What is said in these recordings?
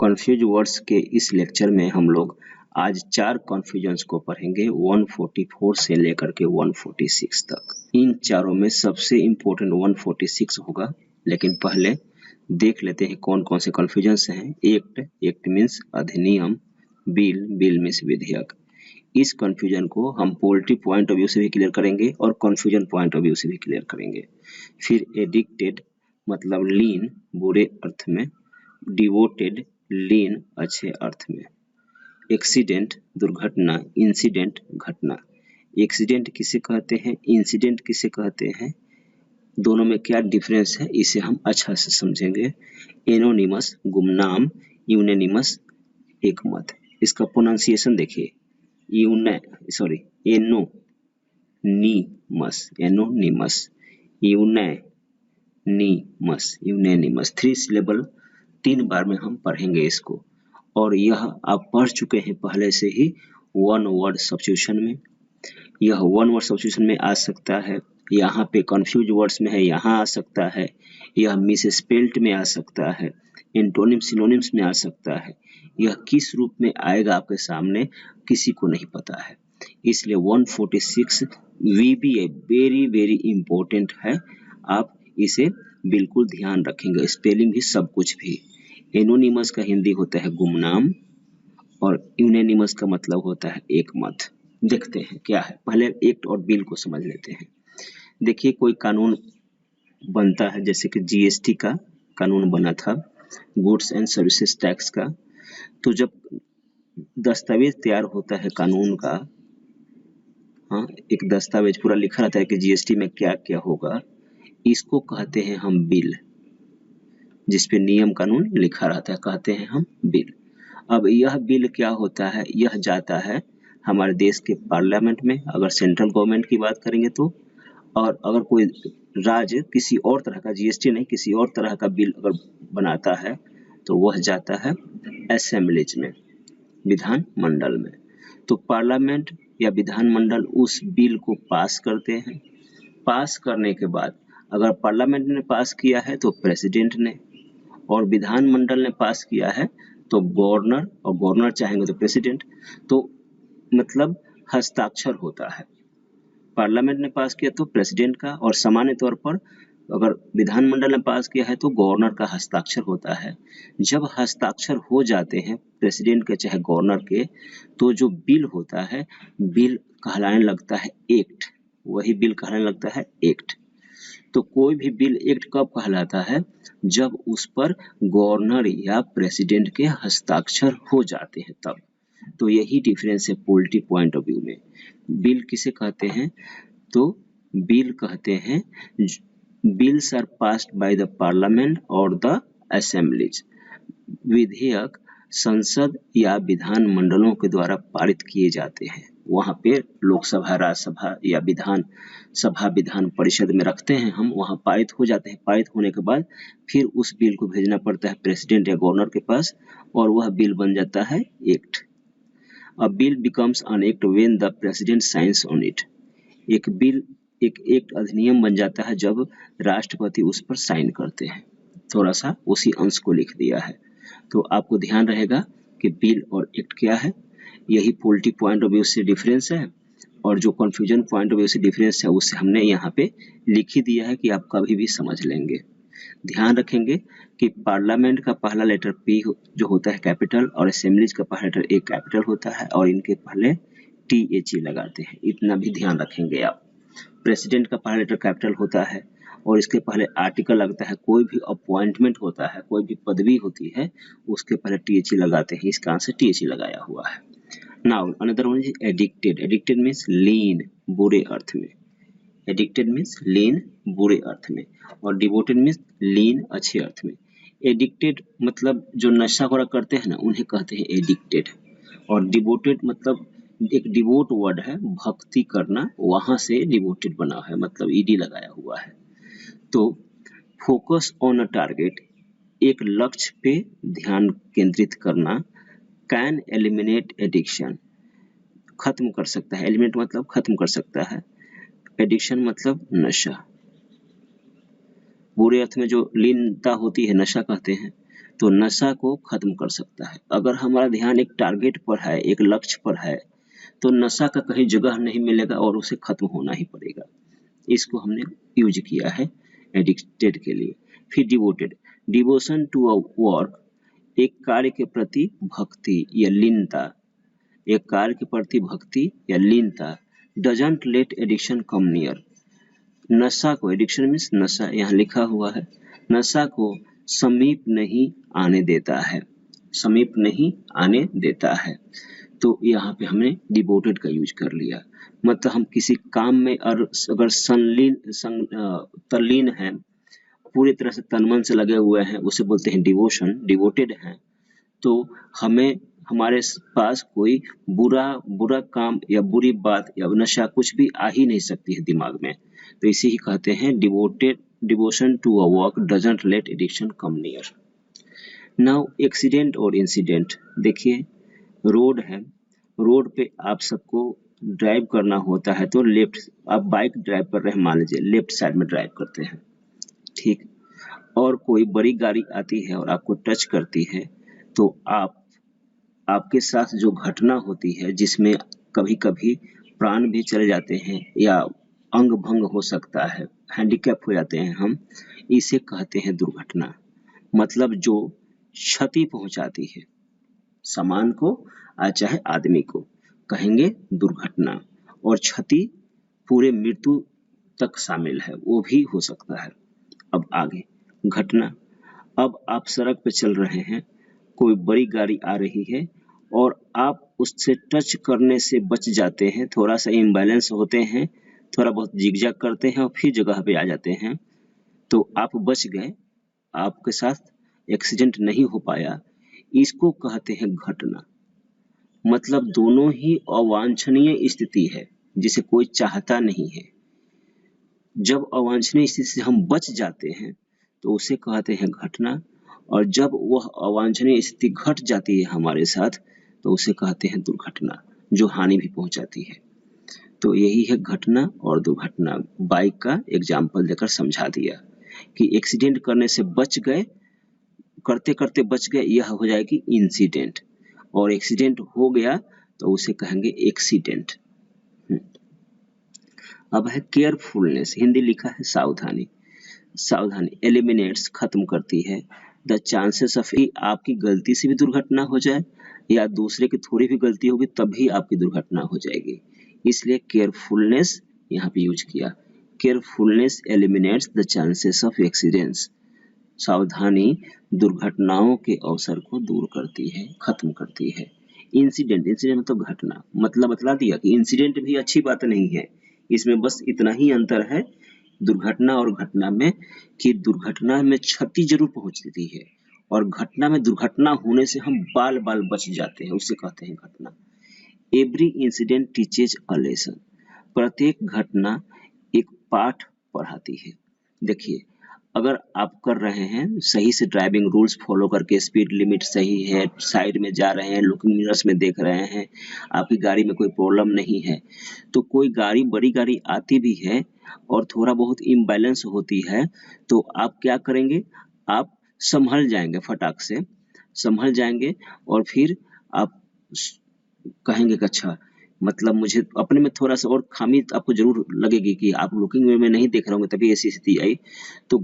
Confuse words के इस lecture में हम लोग आज 4 कन्फ्यूजन्स को पढ़ेंगे 144 से लेकर के 146 तक। इन चारों में सबसे इम्पोर्टेंट 146 होगा, लेकिन पहले देख लेते हैं कौन कौन से कन्फ्यूजन्स हैं। एक्ट मीन्स अधिनियम, बिल मीन्स विधेयक। इस कन्फ्यूजन को हम पोलिटी पॉइंट ऑफ व्यू से भी क्लियर करेंगे और कन्फ्यूजन पॉइंट ऑफ व्यू से भी क्लियर करेंगे। फिर एडिक्टेड मतलब लीन बुरे अर्थ में, डिवोटेड लीन अच्छे अर्थ में। एक्सीडेंट दुर्घटना, इंसिडेंट घटना। एक्सीडेंट किसे कहते हैं, इंसिडेंट किसे कहते हैं, दोनों में क्या डिफरेंस है इसे हम अच्छा से समझेंगे। एनोनिमस गुमनाम, यूनेनिमस एक मत। इसका प्रोनाउंसिएशन देखिए, एनोनिमस, यूनेनिमस 3 सिलेबल 3 बार में हम पढ़ेंगे इसको। और यह आप पढ़ चुके हैं पहले से ही वन वर्ड सब्स्टिट्यूशन में। यह वन वर्ड सब्स्टिट्यूशन में आ सकता है, यहाँ पे कंफ्यूज वर्ड्स में है, यहाँ आ सकता है, यह मिसस्पेल्ड में आ सकता है, एंटोनिम सिनोनिम्स में आ सकता है। यह किस रूप में आएगा आपके सामने किसी को नहीं पता है, इसलिए 146 VBA वेरी वेरी इंपॉर्टेंट है। आप इसे बिल्कुल ध्यान रखेंगे, स्पेलिंग भी सब कुछ भी। एनोनिमस का हिंदी होता है गुमनाम और यूनेनिमस का मतलब होता है एक मत। देखते हैं क्या है, पहले एक्ट और बिल को समझ लेते हैं। देखिए कोई कानून बनता है, जैसे कि GST का कानून बना था, गुड्स एंड सर्विसेज टैक्स का। तो जब दस्तावेज तैयार होता है कानून का, हाँ, एक दस्तावेज पूरा लिखा रहता है कि GST में क्या क्या होगा, इसको कहते हैं हम बिल। जिसपे नियम कानून लिखा रहता है कहते हैं हम बिल। अब यह बिल क्या होता है, यह जाता है हमारे देश के पार्लियामेंट में, अगर सेंट्रल गवर्नमेंट की बात करेंगे तो। और अगर कोई राज्य किसी और तरह का, GST नहीं, किसी और तरह का बिल अगर बनाता है तो वह जाता है असेंबलीज में, विधान मंडल में। तो पार्लियामेंट या विधान मंडल उस बिल को पास करते हैं। पास करने के बाद अगर पार्लियामेंट ने पास किया है तो प्रेसिडेंट ने, और विधान मंडल ने पास किया है तो गवर्नर, और गवर्नर चाहेंगे तो प्रेसिडेंट। तो मतलब हस्ताक्षर होता है। पार्लियामेंट ने पास किया तो प्रेसिडेंट का, और सामान्य तौर पर अगर विधानमंडल ने पास किया है तो गवर्नर का हस्ताक्षर होता है। जब हस्ताक्षर हो जाते हैं प्रेसिडेंट के चाहे गवर्नर के, तो जो बिल होता है, बिल कहलाने लगता है एक्ट। वही बिल कहलाने लगता है एक्ट। तो कोई भी बिल एक्ट कब कहलाता है, जब उस पर गवर्नर या प्रेसिडेंट के हस्ताक्षर हो जाते हैं तब। तो यही डिफरेंस है पॉलिटी पॉइंट ऑफ व्यू में। बिल किसे कहते हैं, तो बिल कहते हैं bills are passed by the parliament और द असेंबलीज। विधेयक संसद या विधान मंडलों के द्वारा पारित किए जाते हैं। वहाँ पे लोकसभा, राज्यसभा या विधान सभा, विधान परिषद में रखते हैं हम, वहाँ पारित हो जाते हैं। पारित होने के बाद फिर उस बिल को भेजना पड़ता है प्रेसिडेंट या गवर्नर के पास, और वह बिल बन जाता है act. A bill becomes an act when the president signs on it. एक बिल, एक एक्ट अधिनियम बन जाता है जब राष्ट्रपति उस पर साइन करते हैं। थोड़ा सा उसी अंश को लिख दिया है, तो आपको ध्यान रहेगा कि बिल और एक्ट क्या है। यही पॉलिटी पॉइंट ऑफ व्यू से डिफरेंस है, और जो कंफ्यूजन पॉइंट ऑफ व्यू से डिफरेंस है उससे हमने यहाँ पे लिख ही दिया है कि आप कभी भी समझ लेंगे। ध्यान रखेंगे कि पार्लियामेंट का पहला लेटर P जो होता है कैपिटल, और असेंबलीज का पहला लेटर A कैपिटल होता है, और इनके पहले THE लगाते हैं, इतना भी ध्यान रखेंगे आप। प्रेसिडेंट का पहला लेटर कैपिटल होता है और इसके पहले आर्टिकल लगता है। कोई भी अपॉइंटमेंट होता है, कोई भी पदवी होती है, उसके पहले THE लगाते हैं। इसका आंसर THE लगाया हुआ है। Now another one is addicted. Addicted means लीन बुरे अर्थ में। एडिक्टेड मीन्स लीन बुरे अर्थ में, और डिवोटेड मीन्स लीन अच्छे अर्थ में। एडिक्टेड मतलब जो नशा वगैरह करते हैं ना, उन्हें कहते हैं एडिक्टेड। और डिवोटेड मतलब एक डिवोट वर्ड है, भक्ति करना, वहां से डिवोटेड बना है, मतलब ED लगाया हुआ है। तो फोकस ऑन अ टारगेट, एक लक्ष्य पे ध्यान केंद्रित करना। कैन एलिमिनेट एडिक्शन, खत्म कर सकता है। एलिमिनेट मतलब खत्म कर सकता है, एडिक्शन मतलब नशा। बुरे अर्थ में जो लीनता होती है नशा कहते हैं। तो नशा को खत्म कर सकता है। अगर हमारा ध्यान एक टारगेट पर है, एक लक्ष्य पर है, तो नशा का कहीं जगह नहीं मिलेगा और उसे खत्म होना ही पड़ेगा। इसको हमने यूज किया है एडिक्टेड के लिए। फिर devoted, devotion to a work, एक कार्य के प्रति भक्ति या लीनता, एक कार्य के प्रति भक्ति या लीनता। Doesn't let addiction come near, नशा को, एडिक्शन मीन्स नशा, यहाँ लिखा हुआ है, नशा को समीप नहीं आने देता है, समीप नहीं आने देता है। तो यहाँ पे हमने डिवोटेड का यूज कर लिया, मतलब हम किसी काम में अगर तल्लीन है, पूरी तरह से तन मन से लगे हुए हैं, उसे बोलते हैं डिवोशन, डिवोटेड हैं। तो हमें हमारे पास कोई बुरा काम या बुरी बात या नशा कुछ भी आ ही नहीं सकती है दिमाग में। तो इसे ही कहते हैं devoted, devotion to a work doesn't let addiction come near. Now accident और इंसिडेंट, देखिए रोड है, रोड पे आप सबको ड्राइव करना होता है तो लेफ्ट, आप बाइक ड्राइव कर रहे हैं, मान लीजिए लेफ्ट साइड में ड्राइव करते हैं, ठीक, और कोई बड़ी गाड़ी आती है और आपको टच करती है, तो आपके साथ जो घटना होती है जिसमें कभी कभी प्राण भी चले जाते हैं या अंग भंग हो सकता है, हैंडीकैप हो जाते हैं हम, इसे कहते हैं दुर्घटना। मतलब जो क्षति पहुंचाती है सामान को चाहे आदमी को, कहेंगे दुर्घटना। और क्षति पूरे मृत्यु तक शामिल है, वो भी हो सकता है। अब आगे घटना, अब आप सड़क पे चल रहे हैं, कोई बड़ी गाड़ी आ रही है और आप उससे टच करने से बच जाते हैं, थोड़ा सा इम्बैलेंस होते हैं, थोड़ा बहुत जिगजैग करते हैं और फिर जगह पे आ जाते हैं, तो आप बच गए, आपके साथ एक्सीडेंट नहीं हो पाया, इसको कहते हैं घटना। मतलब दोनों ही अवांछनीय स्थिति है जिसे कोई चाहता नहीं है। जब अवांछनीय स्थिति से हम बच जाते हैं तो उसे कहते हैं घटना, और जब वह अवांछनीय स्थिति घट जाती है हमारे साथ तो उसे कहते हैं दुर्घटना, जो हानि भी पहुंचाती है। तो यही है घटना और दुर्घटना। बाइक का एग्जाम्पल देकर समझा दिया कि एक्सीडेंट करने से बच गए, करते करते बच गए, यह हो जाएगी इंसिडेंट, और एक्सीडेंट हो गया तो उसे कहेंगे एक्सीडेंट। अब है केयरफुलनेस, हिंदी लिखा है सावधानी। सावधानी एलिमिनेट्स, खत्म करती है, द चांसेस ऑफ, आपकी गलती से भी दुर्घटना हो जाए या दूसरे की थोड़ी भी गलती होगी तब भी आपकी दुर्घटना हो जाएगी, इसलिए केयरफुलनेस यहाँ पे यूज किया। Carefulness eliminates the chances of accidents, सावधानी दुर्घटनाओं के अवसर को दूर करती है, खत्म करती है। इंसिडेंट, इंसिडेंट मतलब घटना, मतलब बतला दिया कि इंसिडेंट भी अच्छी बात नहीं है, इसमें बस इतना ही अंतर है दुर्घटना और घटना में कि दुर्घटना में क्षति जरूर पहुंचती है और घटना में दुर्घटना होने से हम बाल बाल बच जाते हैं, उसे कहते हैं घटना। Every incident teaches a lesson, प्रत्येक घटना एक पाठ पढ़ाती है। देखिए अगर आप कर रहे हैं सही से ड्राइविंग रूल्स फॉलो करके, स्पीड लिमिट सही है, साइड में जा रहे हैं, लुकिंग मिरर्स में देख रहे हैं, आपकी गाड़ी में कोई प्रॉब्लम नहीं है, तो कोई गाड़ी, बड़ी गाड़ी आती भी है और थोड़ा बहुत इम्बैलेंस होती है तो आप क्या करेंगे, आप संभल जाएंगे, फटाक से संभल जाएंगे और फिर आप कहेंगे कि अच्छा, मतलब मुझे अपने में थोड़ा सा और खामी आपको जरूर लगेगी कि आप लुकिंग मिरर में नहीं देख रहे होंगे तभी ऐसी स्थिति आई, तो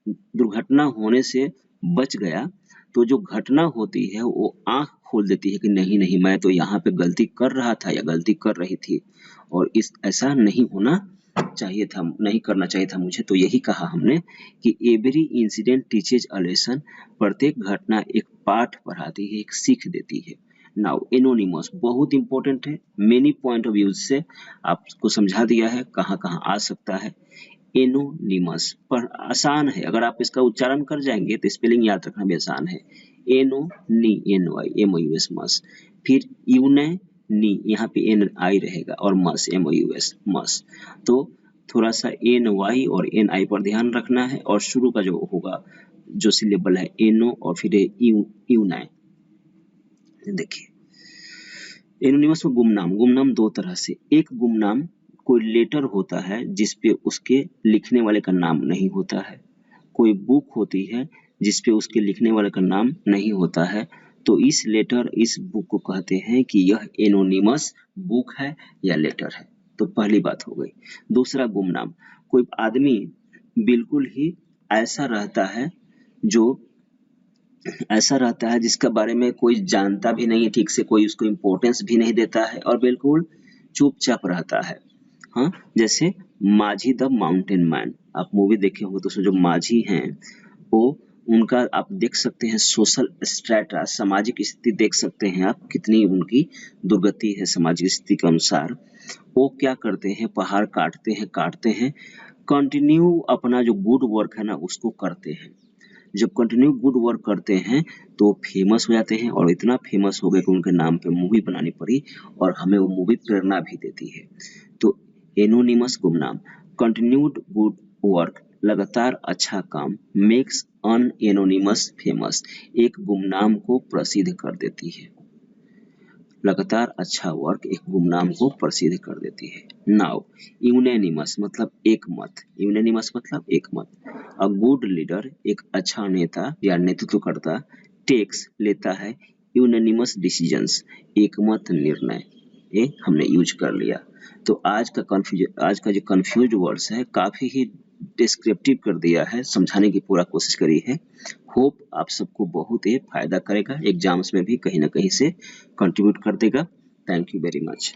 दुर्घटना होने से बच गया। तो जो घटना होती है वो आंख खोल देती है कि नहीं नहीं, मैं तो यहाँ पे गलती कर रहा था या गलती कर रही थी और ऐसा नहीं होना चाहिए था, नहीं करना चाहिए था मुझे। तो यही कहा हमने कि every incident teaches a lesson, प्रत्येक घटना एक पाठ पढ़ाती है, एक सीख देती है। नाउ एनोनिमस बहुत इंपॉर्टेंट है, मेनी पॉइंट ऑफ व्यू से आपको समझा दिया है कहाँ कहाँ आ सकता है। एनोनिमस पर आसान है, अगर आप इसका उच्चारण कर जाएंगे तो स्पेलिंग याद रखना भी आसान है। Anonymous, n y m o u s, मस। फिर यूने नी, यहाँ पे एन आई रहेगा और मस, एम ओ यू एस, मस। तो थोड़ा सा एन वाई और एन आई पर ध्यान रखना है और शुरू का जो होगा जो सिलेबल है एनो और फिर यूनाई। देखिए एनोनिमस में गुमनाम, गुमनाम दो तरह से, एक गुमनाम कोई लेटर होता है जिसपे उसके लिखने वाले का नाम नहीं होता है, कोई बुक होती है जिसपे उसके लिखने वाले का नाम नहीं होता है, तो इस बुक को कहते हैं कि यह एनोनिमस बुक है या लेटर है। तो पहली बात हो गई। दूसरा, गुमनाम। कोई आदमी बिल्कुल ही ऐसा रहता है जिसके बारे में कोई जानता भी नहीं है ठीक से, कोई उसको इम्पोर्टेंस भी नहीं देता है और बिल्कुल चुपचाप रहता है। हाँ, जैसे माझी द माउंटेन मैन। आप मूवी देखे होंगे तो उसमें जो माझी हैं वो उनका आप देख सकते हैं सोशल स्ट्रेटा, सामाजिक स्थिति देख सकते हैं आप, कितनी उनकी दुर्गति है सामाजिक स्थिति के अनुसार। वो क्या करते हैं, पहाड़ काटते हैं, कंटिन्यू अपना जो गुड वर्क है ना उसको करते हैं। जब कंटिन्यू गुड वर्क करते हैं तो फेमस हो जाते हैं और इतना फेमस हो गए कि उनके नाम पे मूवी बनानी पड़ी और हमें वो मूवी प्रेरणा भी देती है। तो एनोनिमस गुमनाम, कंटिन्यूड गुड वर्क, लगातार अच्छा काम, मेक्स अन एनोनिमस फेमस, एक गुमनाम को प्रसिद्ध कर देती है। लगातार अच्छा वर्क एक गुमनाम को प्रसिद्ध कर देती है। नाउ यूनेनिमस मतलब एक मत, यूनेनिमस मतलब एक मत। अ गुड लीडर, एक अच्छा नेता या नेतृत्वकर्ता, टेक्स लेता है, यूनेनिमस डिसीजंस, एक मत निर्णय। ये हमने यूज कर लिया। तो आज का जो कंफ्यूज वर्ड्स है काफी ही डिस्क्रिप्टिव कर दिया है, समझाने की पूरा कोशिश करी है। होप आप सबको बहुत ही फायदा करेगा, एग्जाम्स में भी कहीं ना कहीं से कंट्रीब्यूट कर देगा। Thank you very much.